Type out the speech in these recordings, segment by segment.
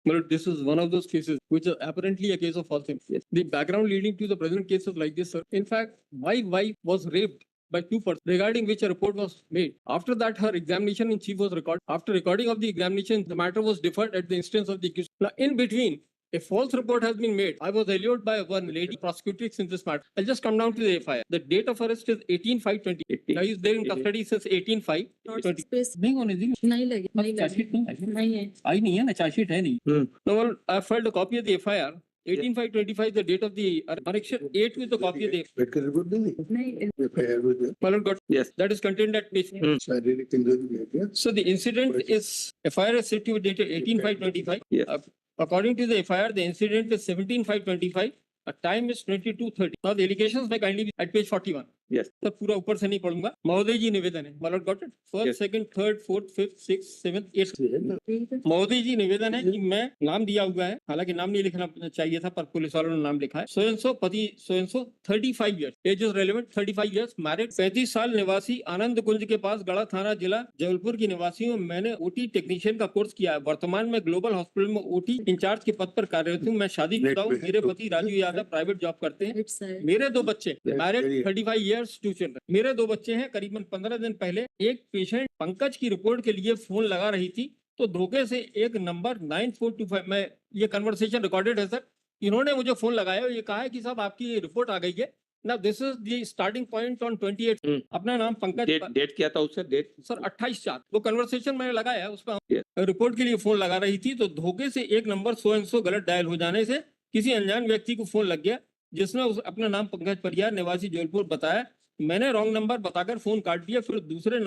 But this is one of those cases which is apparently a case of false information. The background leading to the present cases like this, sir. In fact, my wife was raped by two persons regarding which a report was made. After that, her examination in chief was recorded. After recording of the examination, the matter was deferred at the instance of the accused. Now, in between, a false report has been made. I was allured by one lady prosecutrix in this matter. I'll just come down to the FIR. The date of arrest is 18/5/20. Now he's there in custody since 18/5/20. Space नहीं होने दी नहीं लगे नहीं chargesheet लगे नहीं है नहीं है आई नहीं है ना चार्जशीट है नहीं Now, well, I filed a copy of the FIR. 18/5/25, the date of the Annexure 8 with the copy of the medical report नहीं नहीं एफआईआर में My lord got Yes. that is contained at page. शारीरिक injury है क्या? So the incident is FIR is set to be dated 18/5/25. Yes. According to the FIR, the incident is 17/5/25. Time is 22:30. Now the allegations may kindly be at page 41. Yes. Sir पूरा ऊपर से नहीं पढ़ूंगा. महोदय जी निवेदन है. My lord got it. First, Yes. second, third, fourth, fifth, sixth, seventh, eighth. महोदय जी निवेदन है कि मैं नाम दिया हुआ है, हालांकि नाम नहीं लिखना चाहिए था पर पुलिस वालों ने नाम लिखा है. सो पति so 35 years, age is relevant, 35 years, married, 35 साल, निवासी आनंद कुंज के पास, गढ़ा थाना, जिला जबलपुर की निवासी हूँ. मैंने ओटी टेक्नीशियन का कोर्स किया है. वर्तमान में ग्लोबल हॉस्पिटल में ओटी इंचार्ज के पद पर कार्यरत हूँ. मैं शादीशुदा हूँ. मेरे पति राजू यादव प्राइवेट जॉब करते हैं. इट्स है मेरे दो बच्चे, मैरिड, 35 years, 2 children. मेरे दो बच्चे हैं. करीबन 15 दिन पहले एक पेशेंट पंकज की रिपोर्ट के लिए फोन लगा रही थी तो धोखे से एक नंबर 9425 में, ये कन्वर्सेशन रिकॉर्डेड है सर, इन्होंने मुझे फोन लगाया और ये कहा है कि साहब आपकी रिपोर्ट आ गई है. Now this is the starting point on 28. अपना नाम पंकज, डेट क्या था उससे डेट सर 28/4. वो कन्वर्सेशन मैंने लगाया, उस पर Yes. रिपोर्ट के लिए फोन लगा रही थी तो धोखे से एक नंबर 100 गलत डायल हो जाने से किसी अनजान व्यक्ति को फोन लग गया जिसने अपना नाम पंकज परियार निवासी जबलपुर बताया. मैंने रॉन्ग नंबर बताकर फोन काट दिया. फिर दूसरे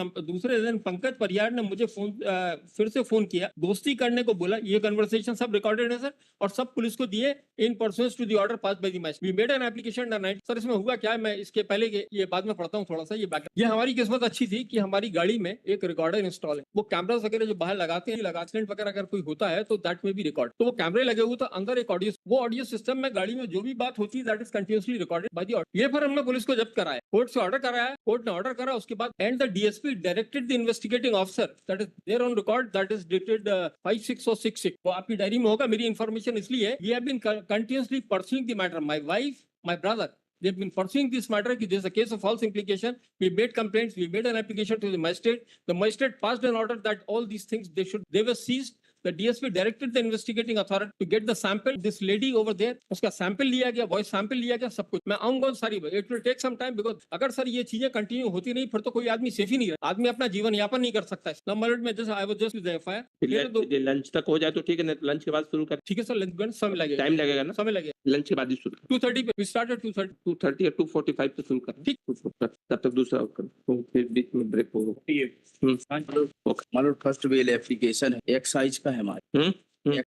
दिन पंकज परियार ने मुझे फिर से फोन किया, दोस्ती करने को बोला. ये कन्वर्सेशन सब रिकॉर्डेड है सर और सब पुलिस को दिए in pursuance to the order pass by the match. We made an application under 9. Sir इसमें हुआ क्या है, मैं इसके पहले ये बाद में पढ़ता हूँ थोड़ा सा. ये हमारी किस्मत अच्छी थी कि हमारी गाड़ी में एक रिकॉर्डर इंस्टॉल है. वो कैमरास वगैरह जो बाहर लगाते हैं, एक्सीडेंट वगैरह अगर कोई होता है तो दैट में भी रिकॉर्ड. तो वो कैमरे लगे हुए, तो अंदर एक ऑडियो, वो ऑडियो सिस्टम में गाड़ी में जो भी बात होती है that is continuously recorded by the audio. ये फिर हमने पुलिस को जब्त कराया, कोर्ट से ऑर्डर कराया, कोर्ट ने ऑर्डर करा. उसके बाद and the DSP directed the investigating officer that is there on record that is dated 56 और 66. वो आपकी डायरी में होगा. मेरी इन्फॉर्मेशन इसलिए we have been continuously pursuing the matter. My wife, my brother, they have been pursuing this matter. This is a case of false implication. We made complaints. We made an application to the magistrate. The magistrate passed an order that all these things they were seized. The DSP directed the investigating authority to get the sample. This lady over there, उसका sample लिया गया, voice sample लिया गया, सब कुछ. मैं आऊंगा sorry. It will take some time because अगर सर ये चीजें कंटिन्यू होती नहीं फिर तो कोई आदमी सेफ ही नहीं रहा. आदमी अपना जीवन यापन नहीं कर सकता है. नंबर में जैसे I was just with FIR. Lunch तक हो जाए तो ठीक है, नहीं लंच के बाद शुरू कर. ठीक है सर, लंच समय लगेगा. टाइम लगेगा ना, समय लगेगा. लंच के बाद ही शुरू. 2:30 पे वी स्टार्टेड. 2:30 या 2:45 पे शुरू कर. ठीक. तब तक दूसरा कर, तो फिर बीच में ब्रेक होगा. मानो फर्स्ट बेल एप्लीकेशन है, एक्साइज का है हमारे.